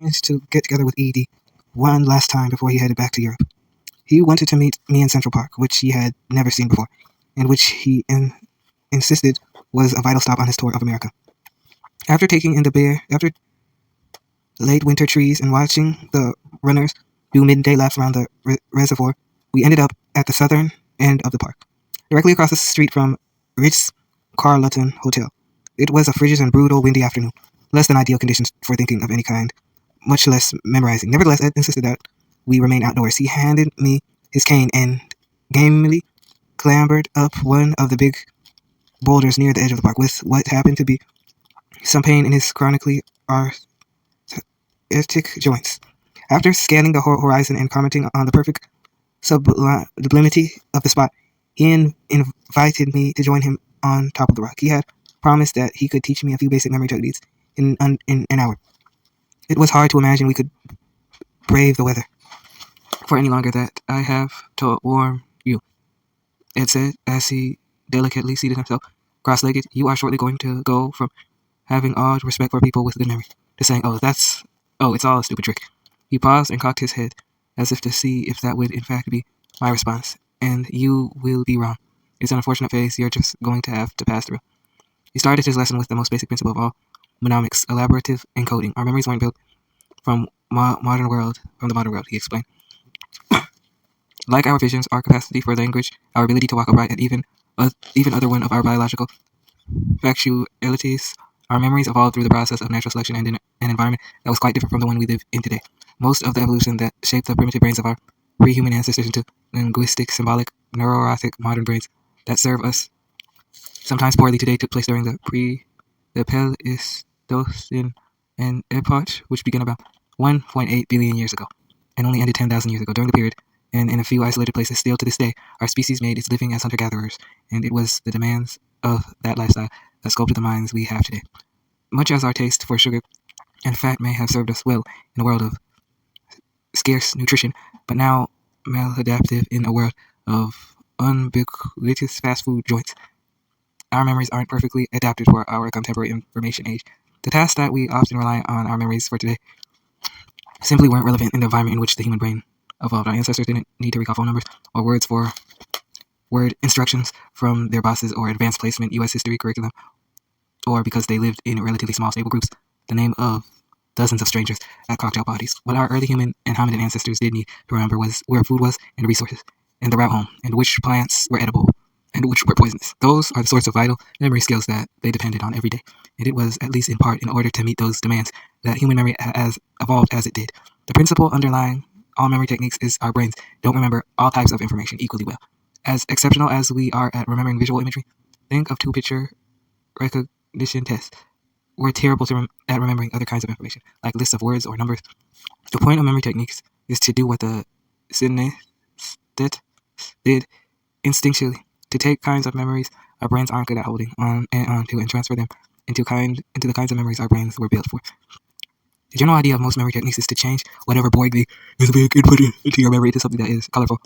Is to get together with Edie one last time before he headed back to Europe. He wanted to meet me in Central Park, which he had never seen before, and which he insisted was a vital stop on his tour of America. After late winter trees and watching the runners do midday laps around the reservoir, we ended up at the southern end of the park, directly across the street from Ritz-Carlton Hotel. It was a frigid and brutal windy afternoon, less than ideal conditions for thinking of any kind, much less memorizing. Nevertheless, Ed insisted that we remain outdoors. He handed me his cane and gamely clambered up one of the big boulders near the edge of the park with what happened to be some pain in his chronically arthritic joints. After scanning the horizon and commenting on the perfect sublimity of the spot, he invited me to join him on top of the rock. He had promised that he could teach me a few basic memory techniques in an hour. It was hard to imagine we could brave the weather for any longer. That I have to warn you, Ed said as he delicately seated himself cross-legged. You are shortly going to go from having awed respect for people with good memory to saying, it's all a stupid trick. He paused and cocked his head as if to see if that would in fact be my response. And you will be wrong. It's an unfortunate phase you're just going to have to pass through. He started his lesson with the most basic principle of all mnemonics, elaborative encoding. Our memories weren't built from the modern world, he explained. Like our visions, our capacity for language, our ability to walk upright, and even other one of our biological factualities, our memories evolved through the process of natural selection and in an environment that was quite different from the one we live in today. Most of the evolution that shaped the primitive brains of our pre-human ancestors into linguistic, symbolic, neurotic modern brains that serve us sometimes poorly today took place during the Pleistocene epoch, which began about 1.8 billion years ago and only ended 10,000 years ago. During the period, and in a few isolated places still to this day, our species made its living as hunter-gatherers, and it was the demands of that lifestyle that sculpted the minds we have today. Much as our taste for sugar and fat may have served us well in a world of scarce nutrition, but now maladaptive in a world of ubiquitous fast food joints, our memories aren't perfectly adapted for our contemporary information age. The tasks that we often rely on our memories for today simply weren't relevant in the environment in which the human brain evolved. Our ancestors didn't need to recall phone numbers or words for word instructions from their bosses or advanced placement U.S. history curriculum, or because they lived in relatively small, stable groups, the name of dozens of strangers at cocktail parties. What our early human and hominid ancestors did need to remember was where food was and the resources, and the route home, and which plants were edible and which were poisonous. Those are the sorts of vital memory skills that they depended on every day, and it was, at least in part, in order to meet those demands that human memory has evolved as it did. The principle underlying all memory techniques is our brains don't remember all types of information equally well. As exceptional as we are at remembering visual imagery, think of two-picture recognition tests. We're terrible at remembering other kinds of information, like lists of words or numbers. The point of memory techniques is to do what the synesthetes did instinctually, to take kinds of memories our brains aren't good at holding on to and transfer them into the kinds of memories our brains were built for. The general idea of most memory techniques is to change whatever boring thing is being inputted into your memory into something that is colorful,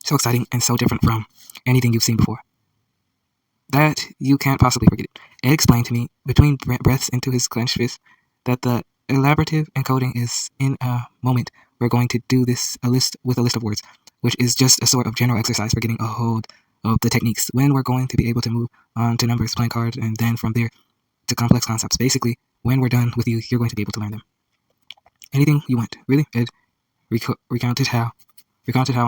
so exciting, and so different from anything you've seen before that you can't possibly forget it. Ed explained to me, between breaths into his clenched fist, that the elaborative encoding is, in a moment, we're going to do this with a list of words, which is just a sort of general exercise for getting a hold of the techniques. When we're going to be able to move on to numbers, playing cards, and then from there to complex concepts. Basically, when we're done with you, you're going to be able to learn them. Anything you want, really. Ed recounted how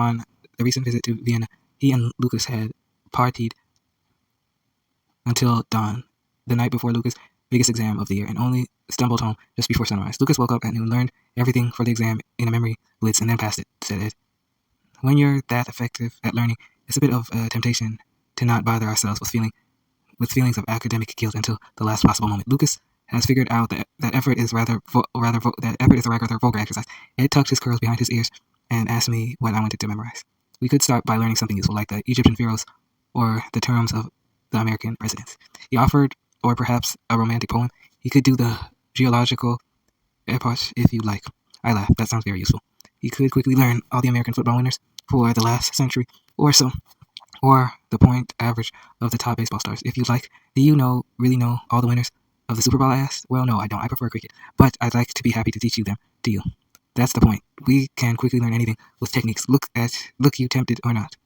on a recent visit to Vienna, he and Lucas had partied until dawn, the night before Lucas' biggest exam of the year, and only stumbled home just before sunrise. Lucas woke up at noon, learned everything for the exam in a memory blitz, and then passed it, said Ed. When you're that effective at learning, it's a bit of a temptation to not bother ourselves with feelings of academic guilt until the last possible moment. Lucas has figured out that effort is a rather vulgar exercise. Ed tucked his curls behind his ears and asked me what I wanted to memorize. We could start by learning something useful, like the Egyptian pharaohs or the terms of the American presidents. He offered, or perhaps a romantic poem. He could do the geological epoch if you like. I laughed. That sounds very useful. He could quickly learn all the American football winners for the last century or so, or the point average of the top baseball stars if you like. Do you really know all the winners of the Super Bowl, I asked. Well, no, I don't. I prefer cricket. But I'd like to be happy to teach you them to you. That's the point. We can quickly learn anything with techniques. Look you tempted or not.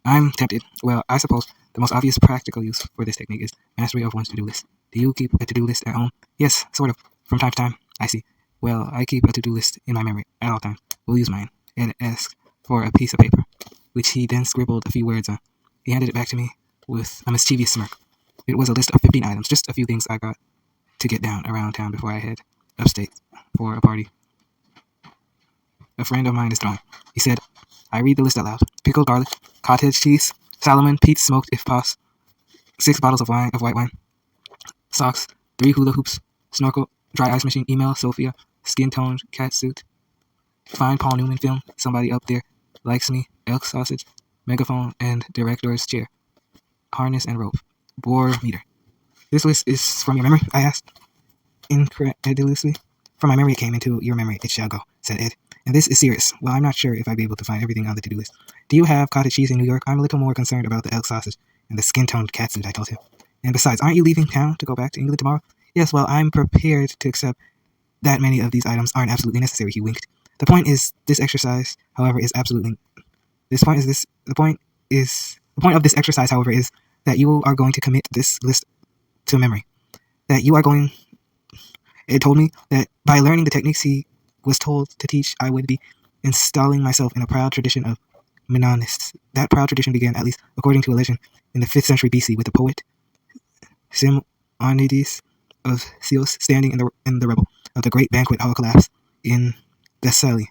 I'm tempted. Well, I suppose the most obvious practical use for this technique is mastery of one's to-do list. Do you keep a to-do list at home? Yes, sort of. From time to time. I see. Well, I keep a to-do list in my memory at all times. We'll use mine. Ed asked for a piece of paper, which he then scribbled a few words on. He handed it back to me with a mischievous smirk. It was a list of 15 items, just a few things I got to get down around town before I head upstate for a party a friend of mine is throwing. He said, I read the list out loud. Pickled garlic, cottage cheese, Salomon, Pete's smoked if possible, 6 bottles of white wine, socks, 3 hula hoops, snorkel, dry ice machine, email, Sophia, skin-toned cat suit, fine Paul Newman film, somebody up there likes me, elk sausage, megaphone, and director's chair, harness and rope, bore meter. This list is from your memory? I asked incredulously. From my memory it came, into your memory it shall go, said Ed. And this is serious. Well, I'm not sure if I'd be able to find everything on the to-do list. Do you have cottage cheese in New York? I'm a little more concerned about the elk sausage and the skin-toned catsuit, I told him. And besides, aren't you leaving town to go back to England tomorrow? Yes, well, I'm prepared to accept that many of these items aren't absolutely necessary, he winked. The point is, this exercise, however, is absolutely... The point of this exercise, however, is that you are going to commit this list to memory. That you are going... It told me that by learning the techniques he was told to teach, I would be installing myself in a proud tradition of mnemonists. That proud tradition began, at least according to a legend, in the 5th century BC with the poet Simonides of Ceos standing in the rubble of the great banquet hall collapse in Thessaly.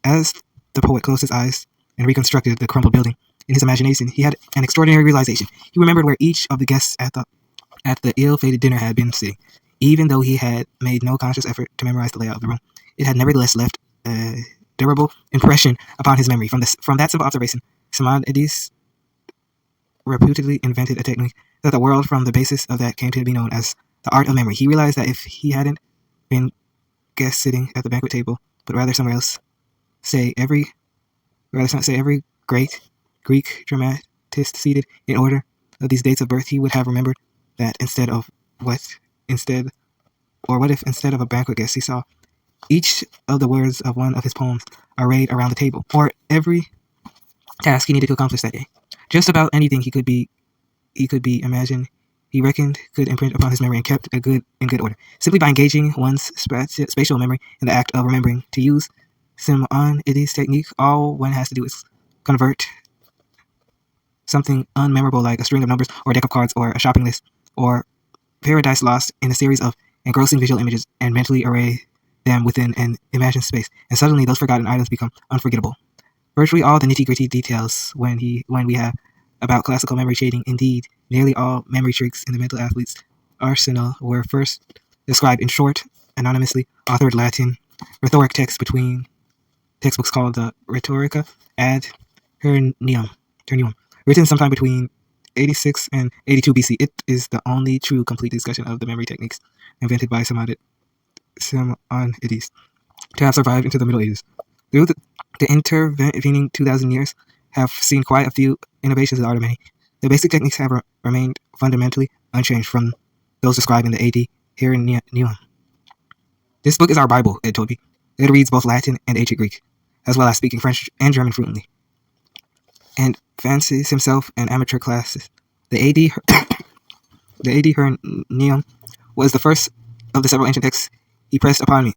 As the poet closed his eyes and reconstructed the crumbled building in his imagination, he had an extraordinary realization. He remembered where each of the guests at the ill-fated dinner had been sitting. Even though he had made no conscious effort to memorize the layout of the room, it had nevertheless left a durable impression upon his memory. From that simple observation, Simonides reputedly invented a technique that the world from the basis of that came to be known as the art of memory. He realized that if he hadn't been guest sitting at the banquet table, but rather somewhere else, say every great Greek dramatist seated in order of these dates of birth, he would have remembered that what if instead of a banquet guest he saw each of the words of one of his poems arrayed around the table, or every task he needed to accomplish that day. Just about anything he could be imagined, he reckoned could imprint upon his memory and kept in good order. Simply by engaging one's spatial memory in the act of remembering. To use Simonides' technique, all one has to do is convert something unmemorable like a string of numbers or a deck of cards or a shopping list or Paradise Lost in a series of engrossing visual images and mentally array them within an imagined space, and suddenly those forgotten items become unforgettable. Virtually all the nitty-gritty details when we have about classical memory shading, indeed, nearly all memory tricks in the mental athlete's arsenal were first described in short, anonymously authored Latin rhetoric texts between textbooks called the Rhetorica ad Hernium, written sometime between 86 and 82 BC. It is the only true complete discussion of the memory techniques invented by Simonides to have survived into the Middle Ages. Through the intervening 2,000 years have seen quite a few innovations in the art of many. The basic techniques have remained fundamentally unchanged from those described in the AD Hernium. This book is our Bible, Ed told me. Ed reads both Latin and ancient Greek, as well as speaking French and German fluently, and fancies himself an amateur classist. The AD Hernium was the first of the several ancient texts he pressed upon me.